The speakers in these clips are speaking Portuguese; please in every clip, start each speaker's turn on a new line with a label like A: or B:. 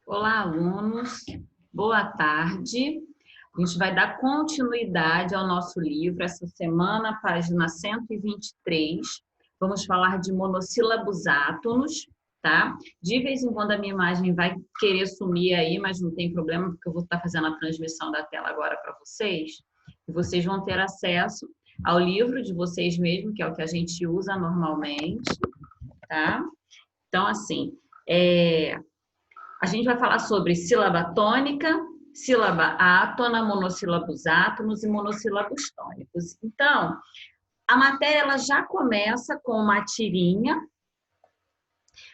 A: Olá, alunos. Boa tarde. A gente vai dar continuidade ao nosso livro essa semana, página 123. Vamos falar de monossílabos átonos, tá? De vez em quando a minha imagem vai querer sumir aí, mas não tem problema, porque eu vou estar fazendo a transmissão da tela agora para vocês. E vocês vão ter acesso ao livro de vocês mesmos, que é o que a gente usa normalmente, tá? Então, assim, a gente vai falar sobre sílaba tônica, sílaba átona, monossílabos átonos e monossílabos tônicos. Então, a matéria ela já começa com uma tirinha,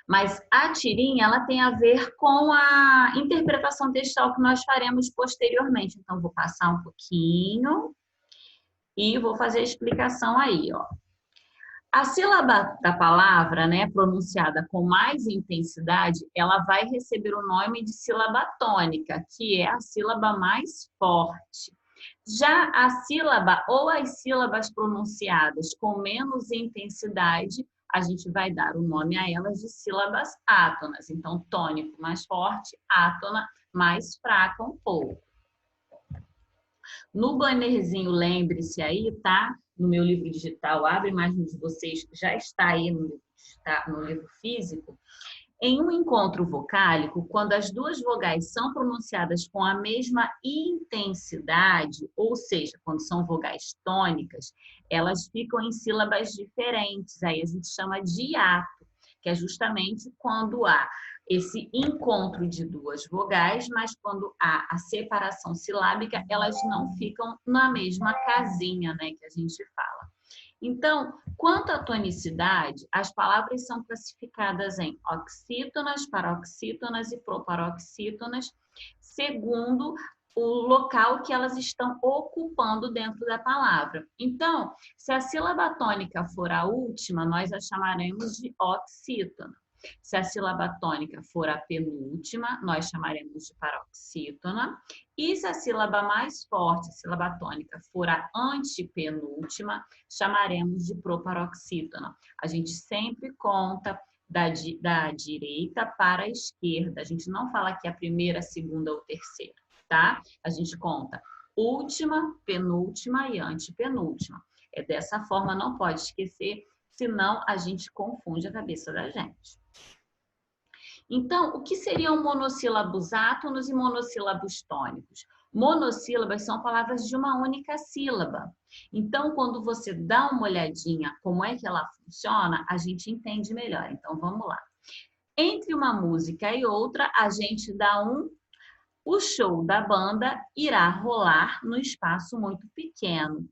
A: mas a tirinha ela tem a ver com a interpretação textual que nós faremos posteriormente. Então, vou passar um pouquinho e vou fazer a explicação aí, ó. A sílaba da palavra, né, pronunciada com mais intensidade, ela vai receber o nome de sílaba tônica, que é a sílaba mais forte. Já a sílaba ou as sílabas pronunciadas com menos intensidade, a gente vai dar o nome a elas de sílabas átonas. Então, tônico mais forte, átona mais fraca um pouco. No bannerzinho, lembre-se aí, tá? No meu livro digital, abre a imagem de vocês, já está aí no livro físico. Em um encontro vocálico, quando as duas vogais são pronunciadas com a mesma intensidade, ou seja, quando são vogais tônicas, elas ficam em sílabas diferentes. Aí a gente chama de hiato, que é justamente quando há esse encontro de duas vogais, mas quando há a separação silábica, elas não ficam na mesma casinha, né, que a gente fala. Então, quanto à tonicidade, as palavras são classificadas em oxítonas, paroxítonas e proparoxítonas, segundo o local que elas estão ocupando dentro da palavra. Então, se a sílaba tônica for a última, nós a chamaremos de oxítona. Se a sílaba tônica for a penúltima, nós chamaremos de paroxítona. E se a sílaba mais forte, a sílaba tônica, for a antepenúltima, chamaremos de proparoxítona. A gente sempre conta da direita para a esquerda. A gente não fala que é a primeira, a segunda ou terceira, tá? A gente conta última, penúltima e antepenúltima. É dessa forma, não pode esquecer, senão a gente confunde a cabeça da gente. Então, o que seriam monossílabos átonos e monossílabos tônicos? Monossílabas são palavras de uma única sílaba. Então, quando você dá uma olhadinha como é que ela funciona, a gente entende melhor. Então, vamos lá. Entre uma música e outra, a gente dá o show da banda irá rolar no espaço muito pequeno.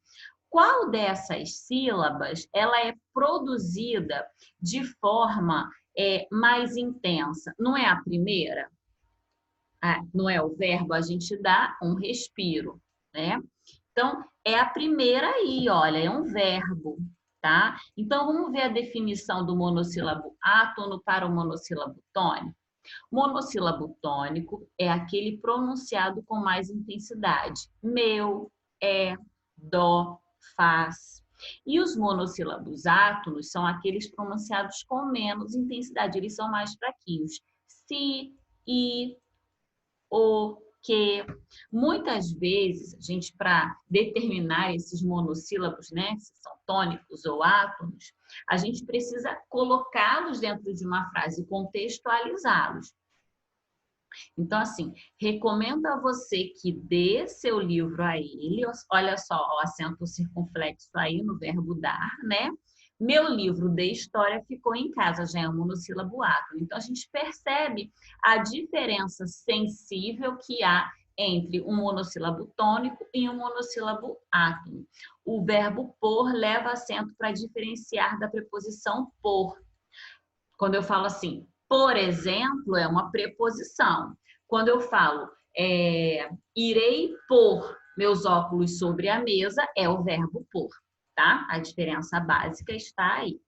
A: Qual dessas sílabas ela é produzida de forma mais intensa? Não é a primeira? Não é o verbo? A gente dá um respiro, né? Então, é a primeira aí, olha, é um verbo, tá? Então, vamos ver a definição do monossílabo átono para o monossílabo tônico. Monossílabo tônico é aquele pronunciado com mais intensidade. Meu, dó, faz. E os monossílabos átonos são aqueles pronunciados com menos intensidade, eles são mais fraquinhos. Si, i, o, que. Muitas vezes, a gente, para determinar esses monossílabos, né, se são tônicos ou átonos, a gente precisa colocá-los dentro de uma frase, contextualizá-los. Então, assim, recomendo a você que dê seu livro a ele. Olha só, o acento circunflexo aí no verbo dar, né? Meu livro de história ficou em casa, já é um monossílabo átono. Então, a gente percebe a diferença sensível que há entre um monossílabo tônico e um monossílabo átono. O verbo por leva acento para diferenciar da preposição por. Quando eu falo assim, por exemplo, é uma preposição. Quando eu falo, irei pôr meus óculos sobre a mesa, é o verbo pôr, tá? A diferença básica está aí.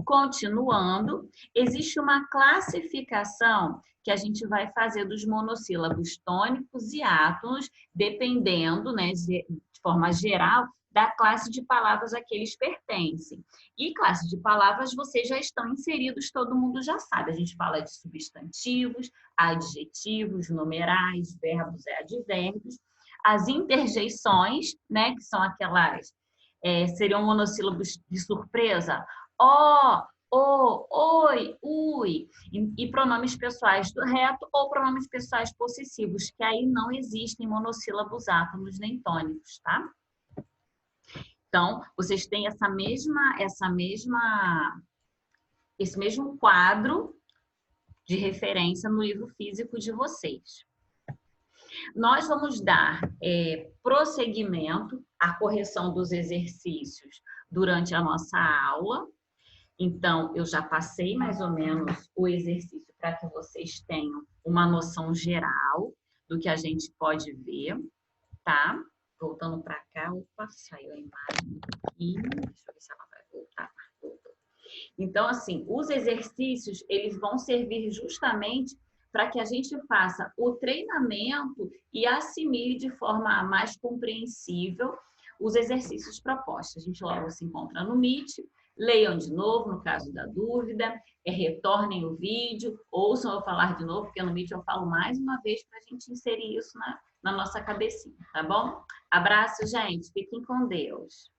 A: Continuando, existe uma classificação que a gente vai fazer dos monossílabos tônicos e átonos, dependendo, né, de forma geral, da classe de palavras a que eles pertencem. E classe de palavras vocês já estão inseridos, todo mundo já sabe. A gente fala de substantivos, adjetivos, numerais, verbos e advérbios. As interjeições, né, que são aquelas, seriam monossílabos de surpresa. Ó, o, oi, ui. E pronomes pessoais do reto ou pronomes pessoais possessivos, que aí não existem monossílabos átonos nem tônicos, tá? Então, vocês têm esse mesmo quadro de referência no livro físico de vocês. Nós vamos dar prosseguimento à correção dos exercícios durante a nossa aula. Então, eu já passei mais ou menos o exercício para que vocês tenham uma noção geral do que a gente pode ver, tá? Voltando para cá, opa, saiu a imagem aqui. Deixa eu ver se ela vai voltar. Voltou. Então, assim, os exercícios, eles vão servir justamente para que a gente faça o treinamento e assimile de forma mais compreensível os exercícios propostos. A gente logo se encontra no Meet, leiam de novo, no caso da dúvida, retornem o vídeo, ouçam eu falar de novo, porque no Meet eu falo mais uma vez para a gente inserir isso na nossa cabecinha, tá bom? Abraço, gente. Fiquem com Deus.